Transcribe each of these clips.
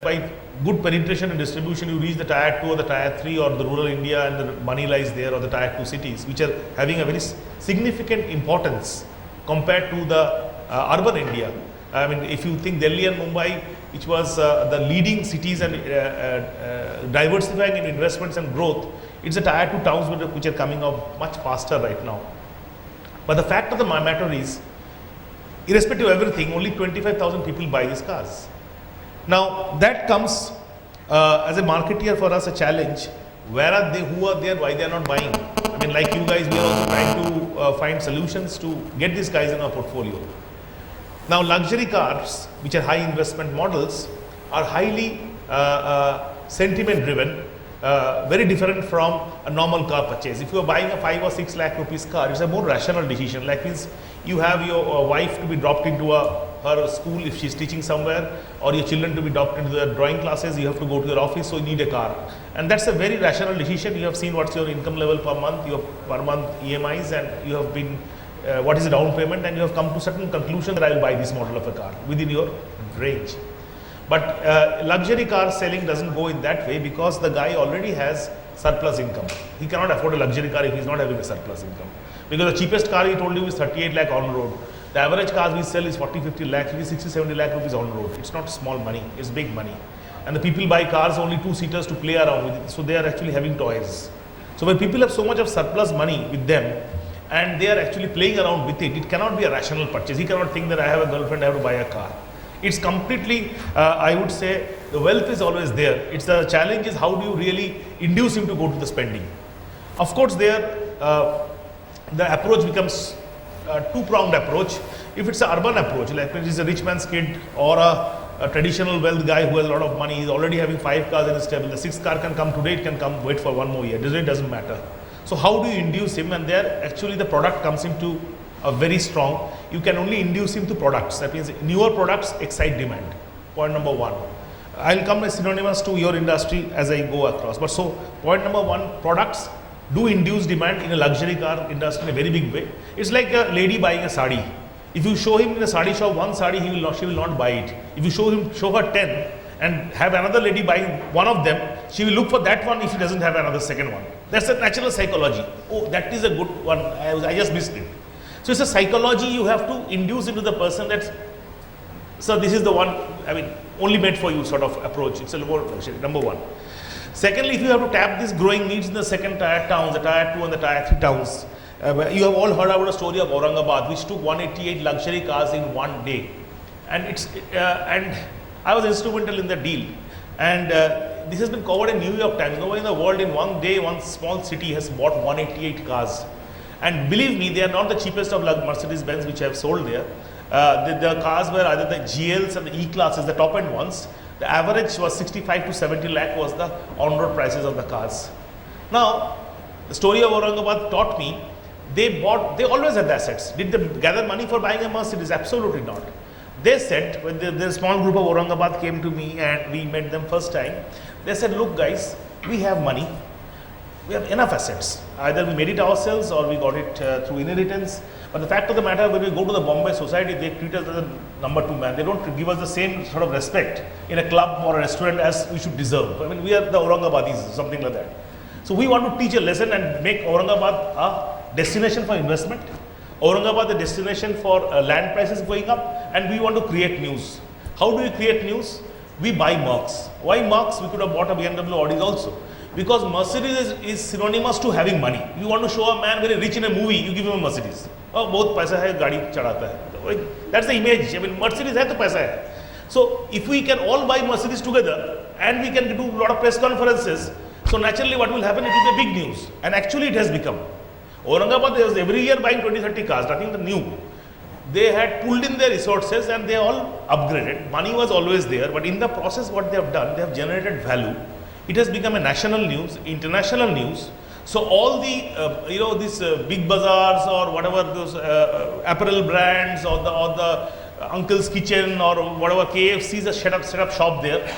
by good penetration and distribution, you reach the tier 2 or the tier 3 or the rural India and the money lies there, or the tier 2 cities, which are having a very significant importance compared to the urban India. I mean, if you think Delhi and Mumbai, which was the leading cities and diversifying in investments and growth, it's the tier 2 towns which are coming up much faster right now. But the fact of the matter is, irrespective of everything, only 25,000 people buy these cars. Now that comes as a marketeer for us a challenge. Where are they? Who are there? Why they are not buying? I mean, like you guys, we are also trying to find solutions to get these guys in our portfolio. Now, luxury cars, which are high investment models, are highly sentiment driven, very different from a normal car purchase. If you are buying a 5 or 6 lakh rupees car, it's a more rational decision. Like means you have your wife to be dropped into her school if she's teaching somewhere, or your children to be dropped into the drawing classes, you have to go to your office, so you need a car. And that's a very rational decision. You have seen what's your income level per month, your per month EMIs, and you have been what is the down payment, and you have come to certain conclusion that I will buy this model of a car within your range. But luxury car selling doesn't go in that way, because the guy already has surplus income. He cannot afford a luxury car if he's not having a surplus income. Because the cheapest car he told you is 38 lakh on road. The average cars we sell is 40-50 lakh, 60-70 lakh rupees on road. It's not small money, it's big money. And the people buy cars only 2-seaters to play around with it, so they are actually having toys. So when people have so much of surplus money with them, and they are actually playing around with it, it cannot be a rational purchase. He cannot think that I have a girlfriend, I have to buy a car. It's completely, I would say, the wealth is always there. It's the challenge is how do you really induce him to go to the spending. Of course, there the approach becomes a two-pronged approach. If it's an urban approach, like if it's a rich man's kid or a traditional wealth guy who has a lot of money, he's already having 5 cars in his table. The 6th car can come today, it can come wait for 1 more year. It doesn't matter. So how do you induce him? And there actually the product comes into a very strong, you can only induce him to products. That means newer products excite demand. Point number 1. I'll come as synonymous to your industry as I go across. But so point number 1, products do induce demand in a luxury car industry in a very big way. It's like a lady buying a sari. If you show him in a sari shop one sari, she will not buy it. If you show her 10 and have another lady buying one of them, she will look for that one if she doesn't have another second one. That's a natural psychology. Oh, that is a good one. I just missed it. So it's a psychology you have to induce into the person that, so this is the one, I mean, only made for you sort of approach. It's a more number 1. Secondly, if you have to tap these growing needs in the second tier towns, the tier 2 and the tier 3 towns, you have all heard about a story of Aurangabad, which took 188 luxury cars in one day. And and I was instrumental in the deal. And this has been covered in New York Times. Nowhere in the world in one day, one small city has bought 188 cars. And believe me, they are not the cheapest of Mercedes-Benz which have sold there. The cars were either the GLs and the E-classes, the top end ones. The average was 65 to 70 lakh was the on-road prices of the cars. Now, the story of Aurangabad taught me, they always had the assets. Did they gather money for buying a Mercedes? Absolutely not. They said, when the small group of Aurangabad came to me and we met them first time, they said, look guys, we have money. We have enough assets. Either we made it ourselves or we got it through inheritance. But the fact of the matter, when we go to the Bombay society, they treat us as a number 2 man. They don't give us the same sort of respect in a club or a restaurant as we should deserve. I mean, we are the Aurangabadis, something like that. So we want to teach a lesson and make Aurangabad a destination for investment. Aurangabad a destination for land prices going up, and we want to create news. How do we create news? We buy marks. Why marks? We could have bought a BMW Audi also. Because Mercedes is synonymous to having money. You want to show a man very rich in a movie, you give him a Mercedes. Oh, bahut paisa hai, gaadi chadhata hai. That's the image. I mean, Mercedes hai to paisa hai. So if we can all buy Mercedes together and we can do a lot of press conferences, so naturally what will happen, it will be big news. And actually it has become. Aurangabad was every year buying 20-30 cars, nothing new. They had pulled in their resources and they all upgraded. Money was always there, but in the process what they have done, they have generated value. It has become a national news, international news. So all the these big bazaars or whatever those apparel brands or the Uncle's Kitchen or whatever KFCs are set up shop there.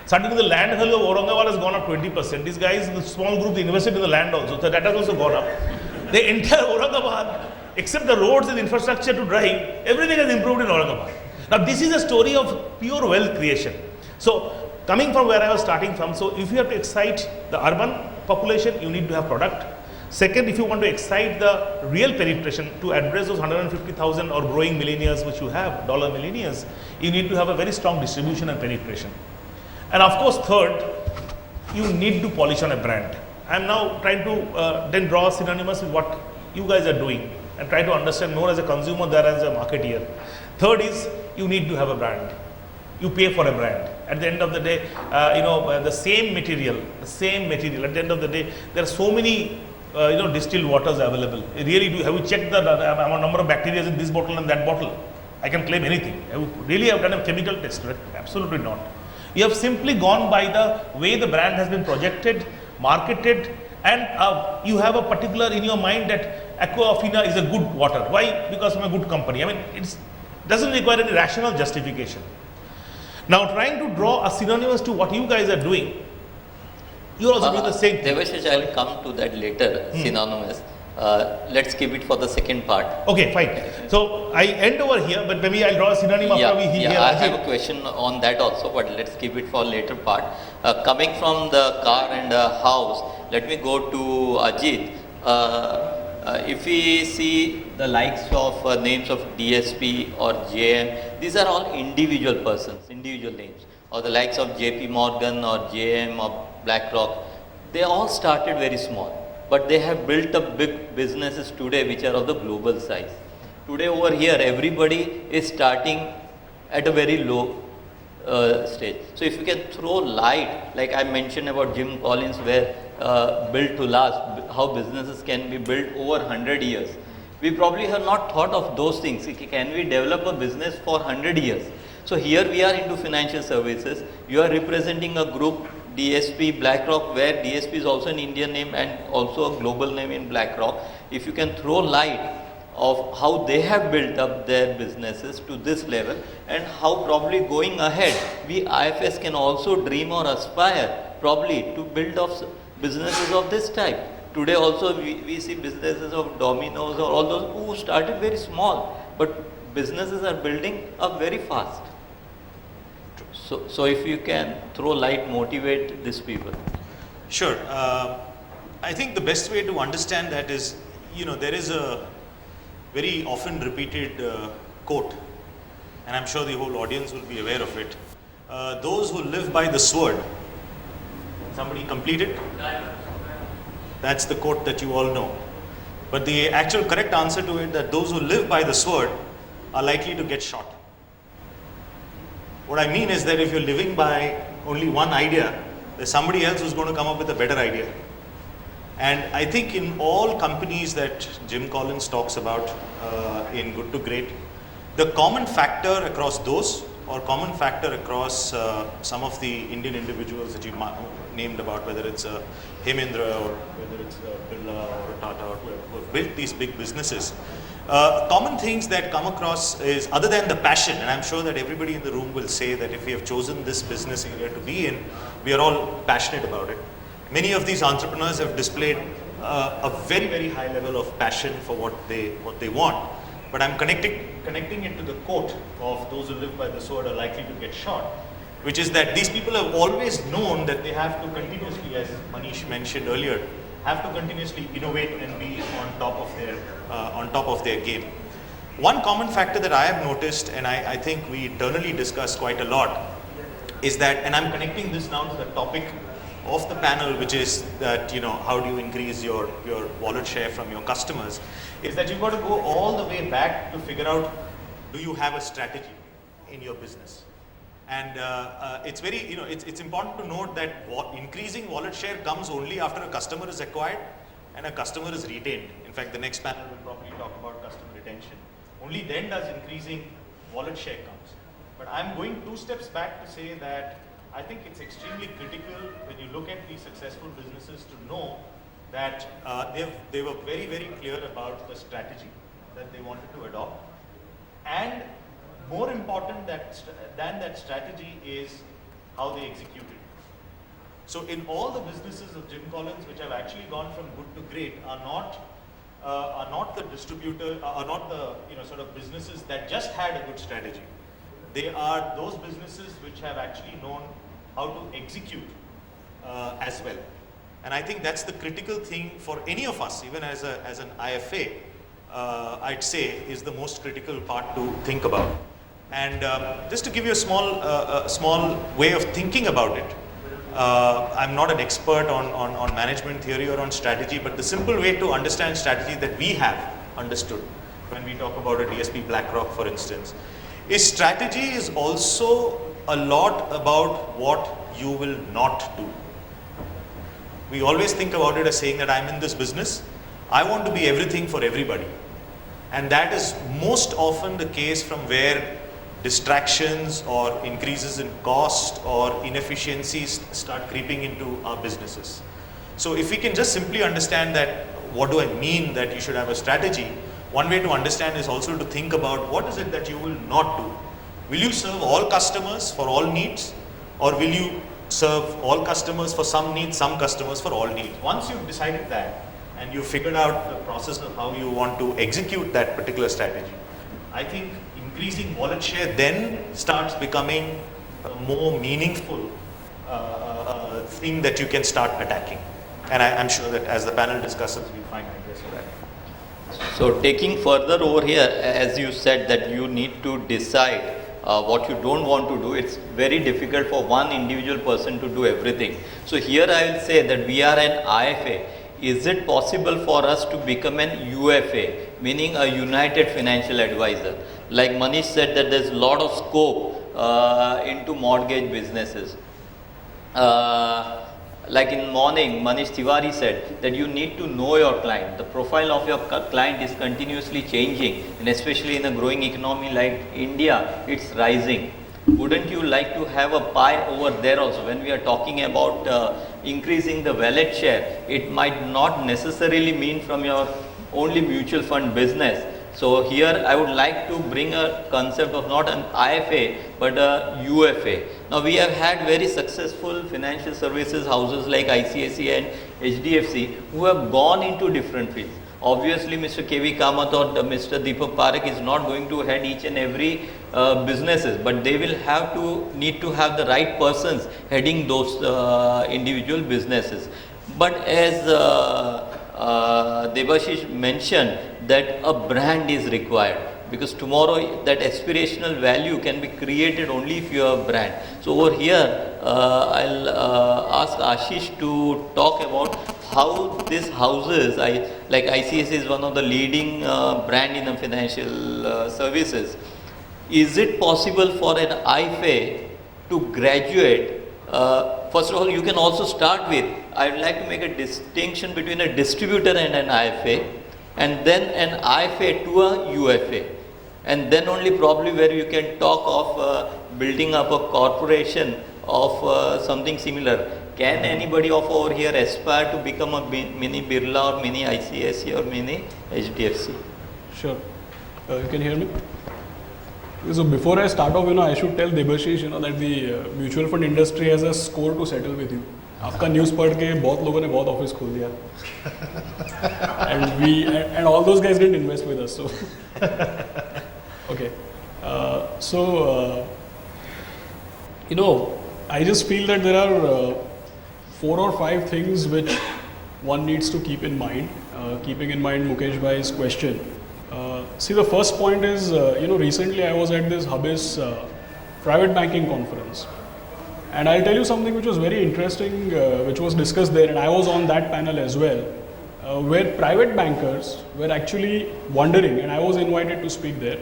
Suddenly the land value of Aurangabad has gone up 20%. These guys, the small group, they invested in the land also, so that has also gone up. The entire Aurangabad, except the roads and infrastructure to drive, everything has improved in Aurangabad. Now this is a story of pure wealth creation. So coming from where I was starting from, so if you have to excite the urban population, you need to have product. Second, if you want to excite the real penetration to address those 150,000 or growing millennials which you have, dollar millennials, you need to have a very strong distribution and penetration. And of course, third, you need to polish on a brand. I am now trying to then draw synonymous with what you guys are doing and try to understand more as a consumer than as a marketeer. Third is you need to have a brand. You pay for a brand. At the end of the day, the same material. At the end of the day, there are so many distilled waters available. Really, have you checked the number of bacteria in this bottle and that bottle? I can claim anything. Have done a chemical test, right? Absolutely not. You have simply gone by the way the brand has been projected, marketed, and you have a particular in your mind that Aquafina is a good water. Why? Because I'm a good company. I mean, it doesn't require any rational justification. Now, trying to draw a synonymous to what you guys are doing, you also do the same thing. Devashish, I will come to that later, synonymous. Let's keep it for the second part. Okay, fine. So, I end over here, but maybe I'll draw a synonym after we hear. I have a question on that also, but let's keep it for later part. Coming from the car and house, let me go to Ajit. If we see the likes of names of DSP or JM, these are all individual persons, individual names, or the likes of JP Morgan or JM or BlackRock. They all started very small, but they have built up big businesses today which are of the global size. Today over here, everybody is starting at a very low stage. So if you can throw light, like I mentioned about Jim Collins, where built to last, how businesses can be built over 100 years. We probably have not thought of those things. Can we develop a business for 100 years? So here we are into financial services. You are representing a group, DSP, BlackRock, where DSP is also an Indian name and also a global name in BlackRock. If you can throw light of how they have built up their businesses to this level, and how probably going ahead, we IFS can also dream or aspire probably to build up businesses of this type. Today also we see businesses of Domino's or all those who started very small, but businesses are building up very fast. So if you can throw light, motivate these people. Sure. I think the best way to understand that is, there is a very often repeated quote, and I'm sure the whole audience will be aware of it. Those who live by the sword. Somebody complete it? That's the quote that you all know. But the actual correct answer to it, that those who live by the sword are likely to get shot. What I mean is that if you're living by only one idea, there's somebody else who's going to come up with a better idea. And I think in all companies that Jim Collins talks about in Good to Great, the common factor across those, or common factor across some of the Indian individuals that you named about, whether it's Hemendra or whether it's Birla or Tata or who have built these big businesses, common things that come across is, other than the passion, and I'm sure that everybody in the room will say that if we have chosen this business area to be in, we are all passionate about it. Many of these entrepreneurs have displayed a very, very high level of passion for what they want. But I'm connecting it to the quote of those who live by the sword are likely to get shot, which is that these people have always known that they have to continuously, as Manish mentioned earlier, have to continuously innovate and be on top of their game. One common factor that I have noticed, and I think we internally discuss quite a lot, is that, and I'm connecting this now to the topic of the panel, which is that, how do you increase your wallet share from your customers, is that you've got to go all the way back to figure out, do you have a strategy in your business? And it's very, it's important to note that increasing wallet share comes only after a customer is acquired and a customer is retained. In fact, the next panel will probably talk about customer retention. Only then does increasing wallet share comes. But I'm going 2 steps back to say that I think it's extremely critical when you look at these successful businesses to know that they were very, very clear about the strategy that they wanted to adopt. And more important than that strategy is how they execute it. So in all the businesses of Jim Collins, which have actually gone from good to great, are not the distributor, are not the sort of businesses that just had a good strategy. They are those businesses which have actually known how to execute as well. And I think that's the critical thing for any of us, even as an IFA, I'd say is the most critical part to think about. And just to give you a small way of thinking about it, I'm not an expert on management theory or on strategy, but the simple way to understand strategy that we have understood when we talk about a DSP BlackRock, for instance, is strategy is also a lot about what you will not do. We always think about it as saying that I'm in this business, I want to be everything for everybody. And that is most often the case from where distractions or increases in cost or inefficiencies start creeping into our businesses. So if we can just simply understand that, what do I mean that you should have a strategy? One way to understand is also to think about what is it that you will not do. Will you serve all customers for all needs, or will you serve all customers for some needs, some customers for all needs? Once you've decided that and you've figured out the process of how you want to execute that particular strategy, I think increasing wallet share then starts becoming a more meaningful thing that you can start attacking. And I'm sure that as the panel discusses, we'll find ideas for that. So taking further over here, as you said that you need to decide what you don't want to do. It's very difficult for one individual person to do everything. So here I will say that we are an IFA. Is it possible for us to become an UFA, meaning a United Financial Advisor? Like Manish said that there's a lot of scope into mortgage businesses. Like in morning, Manish Tiwari said that you need to know your client. The profile of your client is continuously changing, and especially in a growing economy like India, it's rising. Wouldn't you like to have a pie over there also? When we are talking about increasing the wallet share, it might not necessarily mean from your only mutual fund business. So here I would like to bring a concept of not an IFA but a UFA. Now we have had very successful financial services houses like ICICI and HDFC who have gone into different fields. Obviously Mr. KV Kamath or Mr. Deepak Parekh is not going to head each and every businesses, but they will need to have the right persons heading those individual businesses. But as Debashish mentioned, that a brand is required, because tomorrow that aspirational value can be created only if you have a brand. So over here I'll ask Ashish to talk about how these houses, like ICICI is one of the leading brand in the financial services. Is it possible for an IFA to graduate? First of all, you can also start with, I would like to make a distinction between a distributor and an IFA, and then an IFA to a UFA, and then only probably where you can talk of building up a corporation of something similar. Can anybody of over here aspire to become a mini Birla or mini ICICI or mini HDFC? Sure. You can hear me? So before I start off, I should tell Debashish, that the mutual fund industry has a score to settle with you. आपका news पढ़ के बहुत लोगों ने बहुत office खोल दिया, and all those guys didn't invest with us. So okay, I just feel that there are 4 or 5 things which one needs to keep in mind. Keeping in mind Mukesh Bhai's question. See, the first point is, recently I was at this Hubis private banking conference. And I'll tell you something which was very interesting, which was discussed there, and I was on that panel as well, where private bankers were actually wondering, and I was invited to speak there.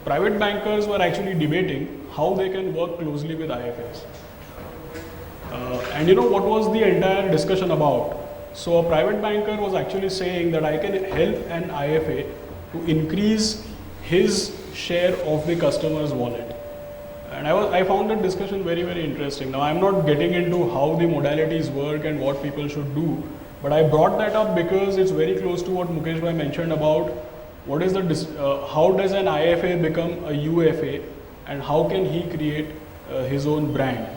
Private bankers were actually debating how they can work closely with IFAs. And what was the entire discussion about? So a private banker was actually saying that I can help an IFA to increase his share of the customer's wallet. And I found that discussion very, very interesting. Now, I'm not getting into how the modalities work and what people should do, but I brought that up because it's very close to what Mukesh Bhai mentioned about what is how does an IFA become a UFA, and how can he create his own brand.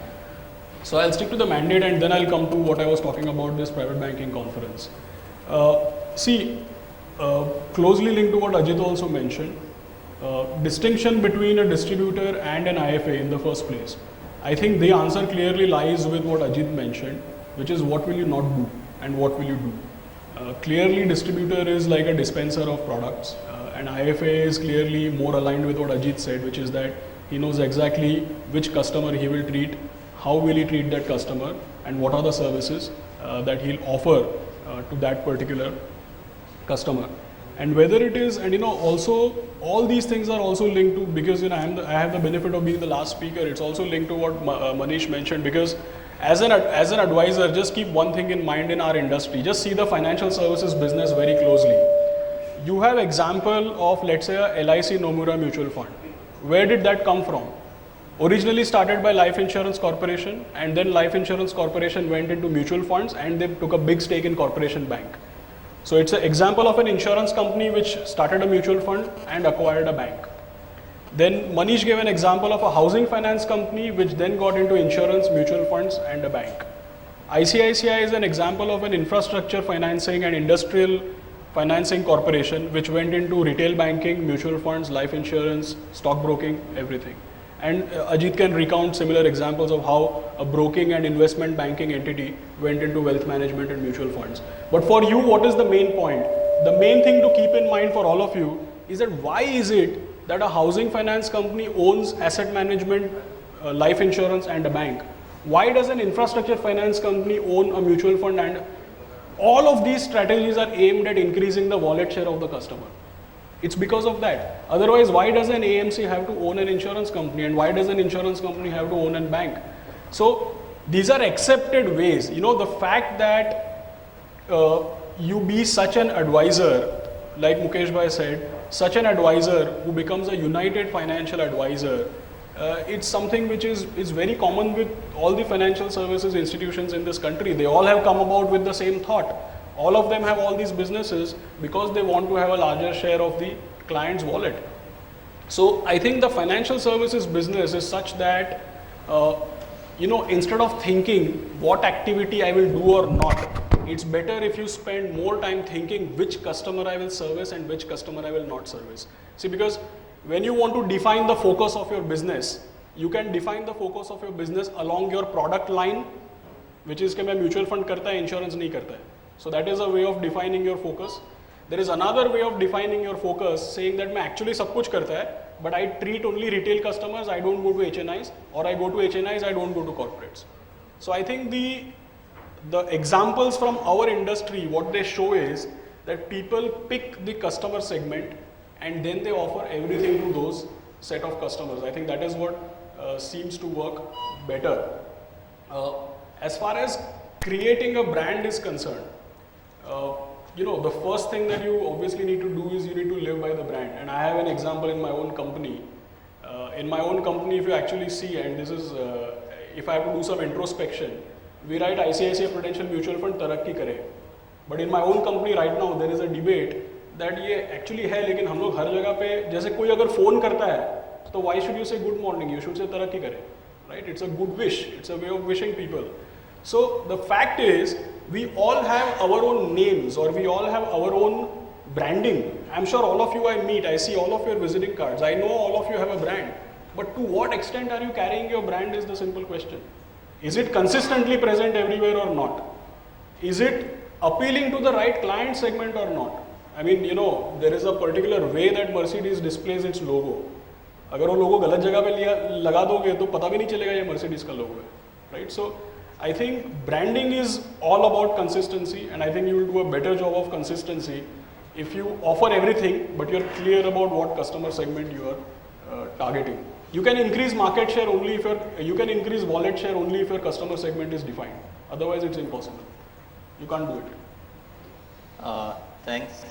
So I'll stick to the mandate, and then I'll come to what I was talking about, this private banking conference. Closely linked to what Ajit also mentioned, distinction between a distributor and an IFA in the first place. I think the answer clearly lies with what Ajit mentioned, which is what will you not do and what will you do. Clearly, distributor is like a dispenser of products, and IFA is clearly more aligned with what Ajit said, which is that he knows exactly which customer he will treat, how will he treat that customer, and what are the services that he'll offer to that particular customer. And whether it is, and also all these things are also linked to, because I have the benefit of being the last speaker. It's also linked to what Manish mentioned, because as an advisor, just keep one thing in mind in our industry. Just see the financial services business very closely. You have example of, let's say, a LIC Nomura mutual fund. Where did that come from? Originally started by Life Insurance Corporation, and then Life Insurance Corporation went into mutual funds and they took a big stake in Corporation Bank. So it's an example of an insurance company which started a mutual fund and acquired a bank. Then Manish gave an example of a housing finance company which then got into insurance, mutual funds and a bank. ICICI is an example of an infrastructure financing and industrial financing corporation which went into retail banking, mutual funds, life insurance, stockbroking, everything. And Ajit can recount similar examples of how a broking and investment banking entity went into wealth management and mutual funds. But for you, what is the main point? The main thing to keep in mind for all of you is that why is it that a housing finance company owns asset management, life insurance and a bank? Why does an infrastructure finance company own a mutual fund? And all of these strategies are aimed at increasing the wallet share of the customer. It's because of that. Otherwise, why does an AMC have to own an insurance company, and why does an insurance company have to own a bank? So these are accepted ways. The fact that you be such an advisor, like Mukesh Bhai said, such an advisor who becomes a united financial advisor, it's something which is very common with all the financial services institutions in this country. They all have come about with the same thought. All of them have all these businesses because they want to have a larger share of the client's wallet. So I think the financial services business is such that, instead of thinking what activity I will do or not, it's better if you spend more time thinking which customer I will service and which customer I will not service. See, because when you want to define the focus of your business, you can define the focus of your business along your product line, which is कि मैं mutual fund करता है, insurance नहीं करता है. So that is a way of defining your focus. There is another way of defining your focus, saying that मैं actually सब कुछ करता है, but I treat only retail customers, I don't go to HNIs, or I go to HNIs, I don't go to corporates. So I think the examples from our industry, what they show is that people pick the customer segment and then they offer everything to those set of customers. I think that is what seems to work better. As far as creating a brand is concerned, the first thing that you obviously need to do is you need to live by the brand. And I have an example in my own company. In my own company, if you actually see, and this is, if I have to do some introspection, we write ICICI Prudential Mutual Fund Tarakki Kare. But in my own company right now, there is a debate that ये actually है, लेकिन हम लोग हर जगह पे, जैसे कोई अगर phone करता है, तो why should you say good morning? You should say तरक्की करे, right? It's a good wish. It's a way of wishing people. So the fact is, we all have our own names, or we all have our own branding. I'm sure all of you I meet, I see all of your visiting cards. I know all of you have a brand. But to what extent are you carrying your brand is the simple question. Is it consistently present everywhere or not? Is it appealing to the right client segment or not? I mean, there is a particular way that Mercedes displays its logo. अगर वो लोगो गलत जगह पे लगा दोगे तो पता भी नहीं चलेगा ये Mercedes का लोगो है, right? So I think branding is all about consistency, and I think you will do a better job of consistency if you offer everything, but you're clear about what customer segment you are targeting. You can increase market share only if you can increase wallet share only if your customer segment is defined. Otherwise, it's impossible. You can't do it. Thanks.